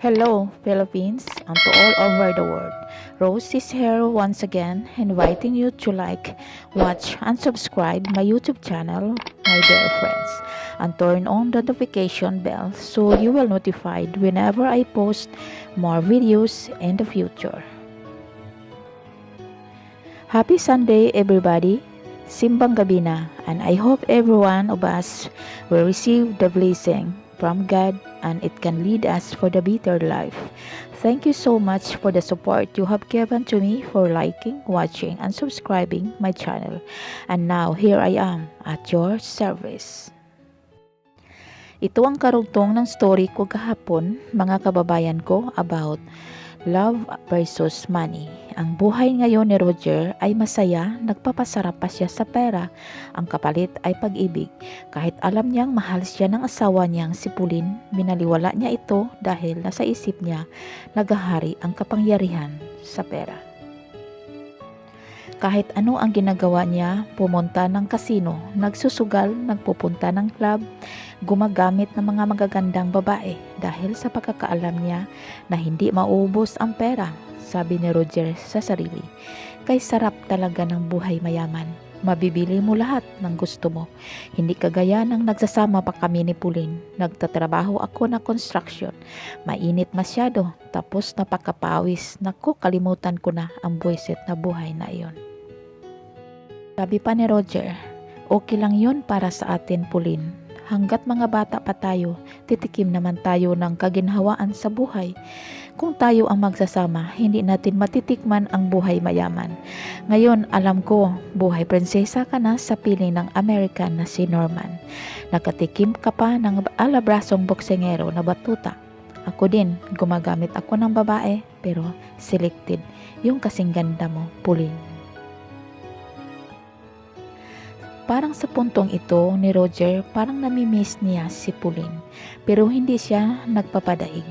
Hello, Philippines, and to all over the world. Rose is here once again, inviting you to like, watch, and subscribe my YouTube channel, my dear friends, and turn on the notification bell so you will notified whenever I post more videos in the future. Happy Sunday, everybody! Simbang gabi na, and I hope every one of us will receive the blessing from God and it can lead us for the better life. Thank you so much for the support you have given to me for liking, watching, and subscribing my channel. And now, here I am at your service. Ito ang karugtong ng story ko kahapon, mga kababayan ko, about love versus money. Ang buhay ngayon ni Roger ay masaya, nagpapasarap pa siya sa pera. Ang kapalit ay pag-ibig. Kahit alam niyang mahal siya ng asawa niyang si Pauline, binaliwala niya ito dahil nasa isip niya nagahari ang kapangyarihan sa pera. Kahit ano ang ginagawa niya, pumunta ng kasino, nagsusugal, nagpupunta ng club, gumagamit ng mga magagandang babae dahil sa pagkakaalam niya na hindi maubos ang pera, sabi ni Roger sa sarili. Kay sarap talaga ng buhay mayaman. Mabibili mo lahat ng gusto mo. Hindi kagaya ng nagsasama pa kami ni Pauline. Nagtatrabaho ako na construction. Mainit masyado, tapos napakapawis. Naku, kalimutan ko na ang buwisit na buhay na iyon. Sabi pa ni Roger, okay lang yun para sa atin, Pauline. Hanggat mga bata pa tayo, titikim naman tayo ng kaginhawaan sa buhay. Kung tayo ang magsasama, hindi natin matitikman ang buhay mayaman. Ngayon, alam ko, buhay prinsesa ka na sa piling ng American na si Norman. Nakatikim ka pa ng alabrasong boksengero na batuta. Ako din, gumagamit ako ng babae, pero selected. Yung kasing ganda mo, Pauline. Parang sa puntong ito ni Roger, parang namimiss niya si Pauline. Pero hindi siya nagpapadaig.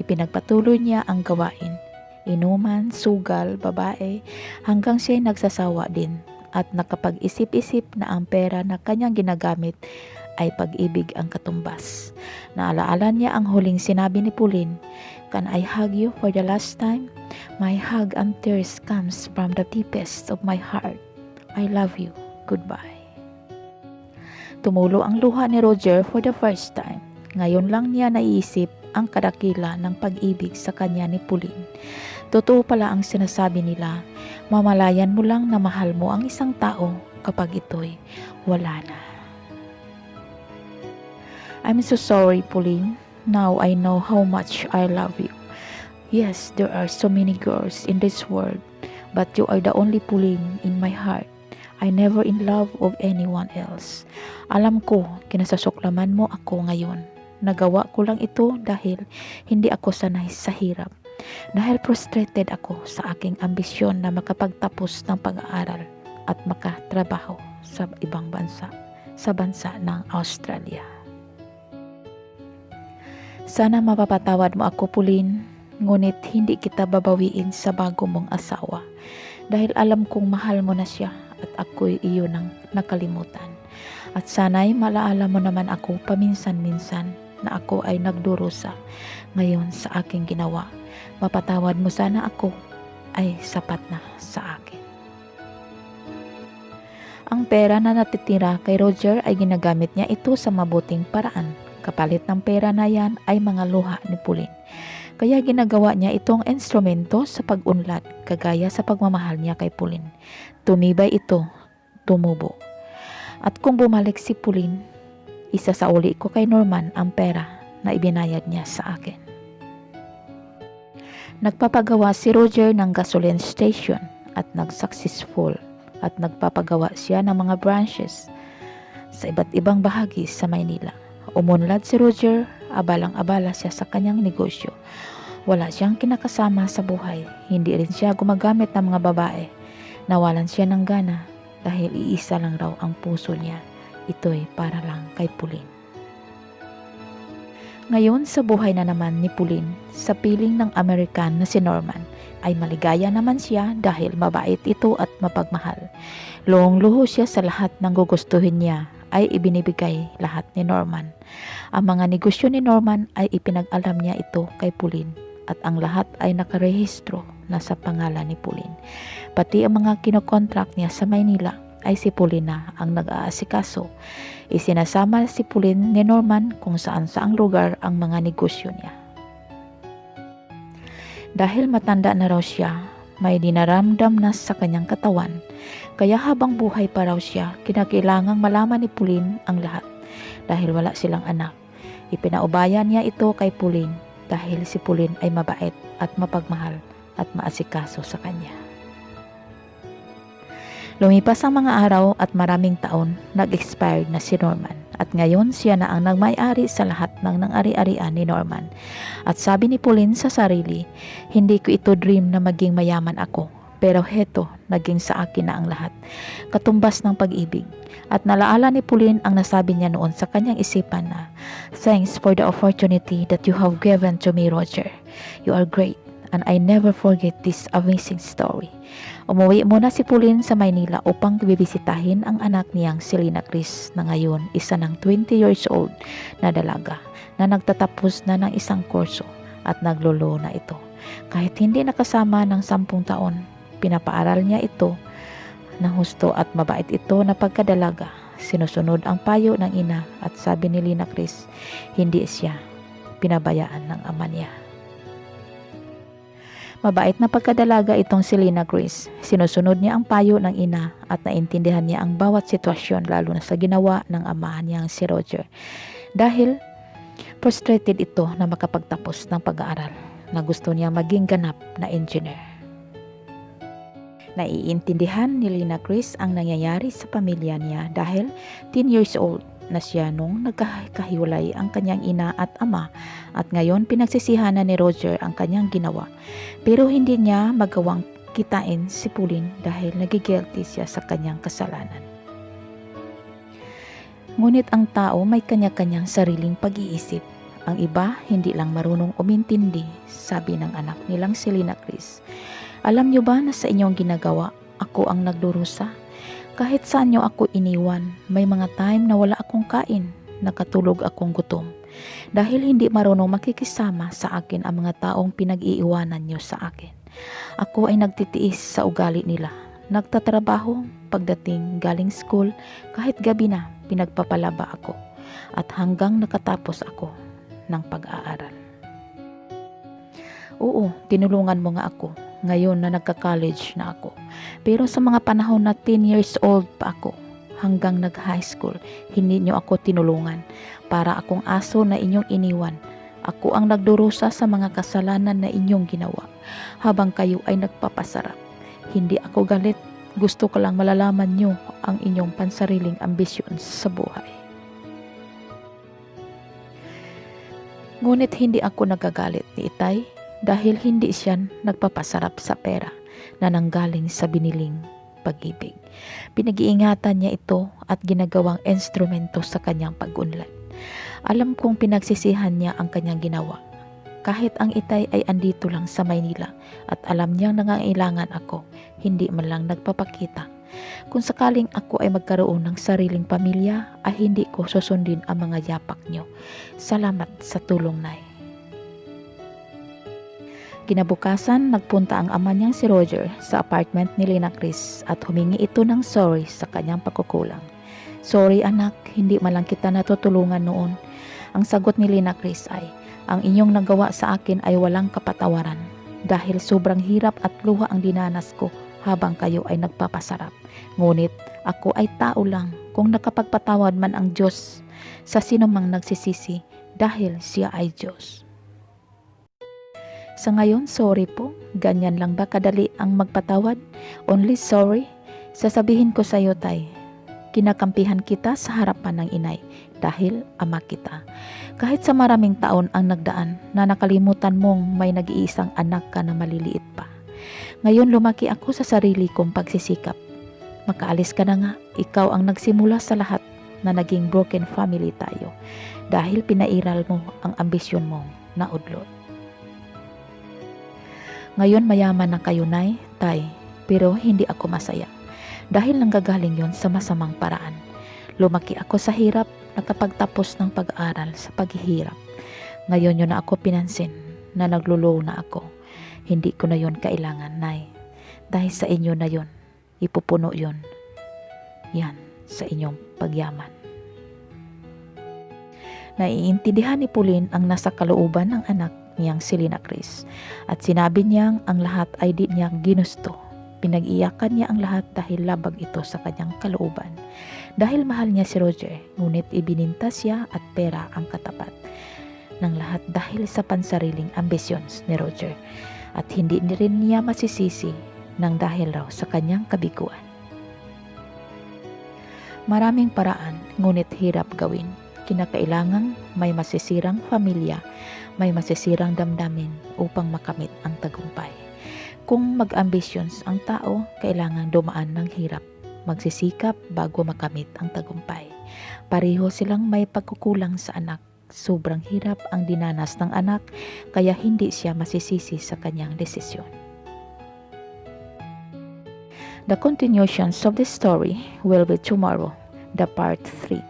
Ipinagpatuloy niya ang gawain. Inuman, sugal, babae, hanggang siya'y nagsasawa din. At nakapag-isip-isip na ang pera na kanyang ginagamit ay pag-ibig ang katumbas. Naalaala niya ang huling sinabi ni Pauline, "Can I hug you for the last time? My hug and tears comes from the deepest of my heart. I love you. Goodbye." Tumulo ang luha ni Roger for the first time. Ngayon lang niya naiisip ang kadakila ng pag-ibig sa kanya ni Pauline. Totoo pala ang sinasabi nila, mamalayan mo lang na mahal mo ang isang tao kapag ito'y wala na. I'm so sorry, Pauline. Now I know how much I love you. Yes, there are so many girls in this world, but you are the only Pauline in my heart. I never in love of anyone else. Alam ko, kinasasuklaman mo ako ngayon. Nagawa ko lang ito dahil hindi ako sanay sa hirap. Dahil frustrated ako sa aking ambisyon na makapagtapos ng pag-aaral at makatrabaho sa ibang bansa, sa bansa ng Australia. Sana mapapatawad mo ako, Pauline, ngunit hindi kita babawiin sa bago mong asawa. Dahil alam kong mahal mo na siya at ako'y iyo nang nakalimutan. At sana'y malaala mo naman ako paminsan-minsan na ako ay nagdurusa ngayon sa aking ginawa. Mapatawad mo sana ako ay sapat na sa akin. Ang pera na natitira kay Roger ay ginagamit niya ito sa mabuting paraan. Kapalit ng pera na yan ay mga luha ni Pauline. Kaya ginagawa niya itong instrumento sa pag-unlad, kagaya sa pagmamahal niya kay Pauline. Tumibay ito, tumubo. At kung bumalik si Pauline, isasauli ko kay Norman ang pera na ibinayad niya sa akin. Nagpapagawa si Roger ng gasoline station at nag-successful at nagpapagawa siya ng mga branches sa iba't ibang bahagi sa Maynila. Umunlad si Roger, abalang-abala siya sa kanyang negosyo. Wala siyang kinakasama sa buhay. Hindi rin siya gumagamit ng mga babae. Nawalan siya ng gana dahil iisa lang raw ang puso niya. Ito'y para lang kay Pauline. Ngayon sa buhay na naman ni Pauline, sa piling ng American na si Norman, ay maligaya naman siya dahil mabait ito at mapagmahal. Luhong-luho siya sa lahat ng gugustuhin niya ay ibinibigay lahat ni Norman. Ang mga negosyo ni Norman ay ipinag-alam niya ito kay Pauline at ang lahat ay nakarehistro na sa pangalan ni Pauline. Pati ang mga kinokontract niya sa Maynila ay si Pauline na ang nag-aasikaso. Isinasama si Pauline ni Norman kung saan-saang lugar ang mga negosyo niya. Dahil matanda na raw siya, may dinaramdam na sa kanyang katawan. Kaya habang buhay pa raw siya, kinakailangang malaman ni Pauline ang lahat. Dahil wala silang anak, ipinaubayan niya ito kay Pauline dahil si Pauline ay mabait at mapagmahal at maasikaso sa kanya. Lumipas ang mga araw at maraming taon, nag-expired na si Norman. At ngayon siya na ang nagmay-ari sa lahat ng nang-ari-arian ni Norman. At sabi ni Pauline sa sarili, hindi ko ito dream na maging mayaman ako. Pero heto, naging sa akin na ang lahat. Katumbas ng pag-ibig. At nalaala ni Pauline ang nasabi niya noon sa kanyang isipan na, "Thanks for the opportunity that you have given to me, Roger. You are great. And I never forget this amazing story." Umuwi muna si Pauline sa Maynila upang bibisitahin ang anak niyang si Lina Chris na ngayon isa ng 20 years old na dalaga na nagtatapos na ng isang kurso at naglolo na ito. Kahit hindi nakasama ng 10 taon, pinapaaral niya ito ng husto at mabait ito na pagkadalaga. Sinusunod ang payo ng ina at sabi ni Lina Chris, hindi siya pinabayaan ng ama niya. Mabait na pagkadalaga itong si Lina Chris. Sinusunod niya ang payo ng ina at naintindihan niya ang bawat sitwasyon lalo na sa ginawa ng amahan niyang si Roger. Dahil frustrated ito na makapagtapos ng pag-aaral na gusto niya maging ganap na engineer. Naiintindihan ni Lina Chris ang nangyayari sa pamilya niya dahil 10 years old na siya nung nagkahiwalay ang kanyang ina at ama at ngayon pinagsisihan na ni Roger ang kanyang ginawa. Pero hindi niya magawang kitain si Pauline dahil nagigilty siya sa kanyang kasalanan. Ngunit ang tao may kanya-kanyang sariling pag-iisip. Ang iba hindi lang marunong umintindi, sabi ng anak nilang si Lina Chris. Alam niyo ba na sa inyong ginagawa, ako ang nagdurusa? Kahit saan niyo ako iniwan, may mga time na wala akong kain, nakatulog akong gutom. Dahil hindi marunong makikisama sa akin ang mga taong pinag-iiwanan niyo sa akin. Ako ay nagtitiis sa ugali nila. Nagtatrabaho, pagdating galing school, kahit gabi na pinagpapalaba ako. At hanggang nakatapos ako ng pag-aaral. Oo, tinulungan mo nga ako. Ngayon na nagka-college na ako. Pero sa mga panahon na 10 years old pa ako, hanggang nag-high school, hindi niyo ako tinulungan. Para akong aso na inyong iniwan. Ako ang nagdurusa sa mga kasalanan na inyong ginawa. Habang kayo ay nagpapasarap. Hindi ako galit. Gusto ko lang malalaman niyo ang inyong pansariling ambisyon sa buhay. Ngunit hindi ako nagagalit ni Itay. Dahil hindi siya nagpapasarap sa pera na nanggaling sa biniling pag-ibig. Pinag-iingatan niya ito at ginagawang instrumento sa kanyang pag-unlad. Alam kong pinagsisihan niya ang kanyang ginawa. Kahit ang Itay ay andito lang sa Maynila at alam niyang nangangailangan ako, hindi man lang nagpapakita. Kung sakaling ako ay magkaroon ng sariling pamilya, ay hindi ko susundin ang mga yapak niyo. Salamat sa tulong, Nay. Kinabukasan, nagpunta ang ama niyang si Roger sa apartment ni Lina Chris at humingi ito ng sorry sa kanyang pagkukulang. Sorry anak, hindi man lang kita natutulungan noon. Ang sagot ni Lina Chris ay, ang inyong nagawa sa akin ay walang kapatawaran dahil sobrang hirap at luha ang dinanas ko habang kayo ay nagpapasarap. Ngunit ako ay tao lang kung nakapagpatawad man ang Diyos sa sinumang nagsisisi dahil siya ay Diyos. Sa ngayon, sorry po. Ganyan lang ba kadali ang magpatawad? Only sorry? Sasabihin ko sa iyo, Tay. Kinakampihan kita sa harapan ng inay dahil ama kita. Kahit sa maraming taon ang nagdaan na nakalimutan mong may nag-iisang anak ka na maliliit pa. Ngayon lumaki ako sa sarili kong pagsisikap. Makaalis ka na nga, ikaw ang nagsimula sa lahat na naging broken family tayo dahil pinairal mo ang ambisyon mong naudlot. Ngayon mayaman na kayo, Nay, Tay, pero hindi ako masaya dahil nanggagaling yon sa masamang paraan. Lumaki ako sa hirap, nakapagtapos ng pag-aaral sa paghihirap. Ngayon yun na ako pinansin na nagluluho na ako. Hindi ko na yun kailangan, Nay. Dahil sa inyo na yun, ipupuno yun. Yan, sa inyong pagyaman. Naiintindihan ni Pauline ang nasa kalooban ng anak niyang si Lina Chris at sinabi niyang ang lahat ay di niya ginusto. Pinag-iyakan niya ang lahat dahil labag ito sa kanyang kalooban. Dahil mahal niya si Roger, ngunit ibininta siya at pera ang katapat ng lahat dahil sa pansariling ambisyons ni Roger at hindi rin niya masisisi ng dahil raw sa kanyang kabiguan. Maraming paraan, ngunit hirap gawin. Kinakailangang may masisirang pamilya, may masisirang damdamin upang makamit ang tagumpay. Kung mag-ambitions ang tao, kailangan dumaan ng hirap, magsisikap bago makamit ang tagumpay. Pareho silang may pagkukulang sa anak. Sobrang hirap ang dinanas ng anak, kaya hindi siya masisisi sa kanyang desisyon. The continuations of the story will be tomorrow, the part 3.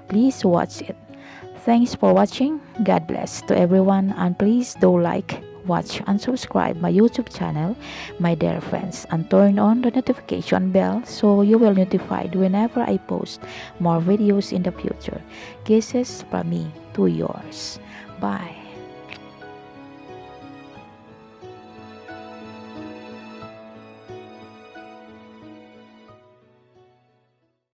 Please watch it. Thanks for watching. God bless to everyone, and please do like, watch, and subscribe my YouTube channel, my dear friends, and turn on the notification bell so you will notified whenever I post more videos in the future. Kisses from me to yours. Bye.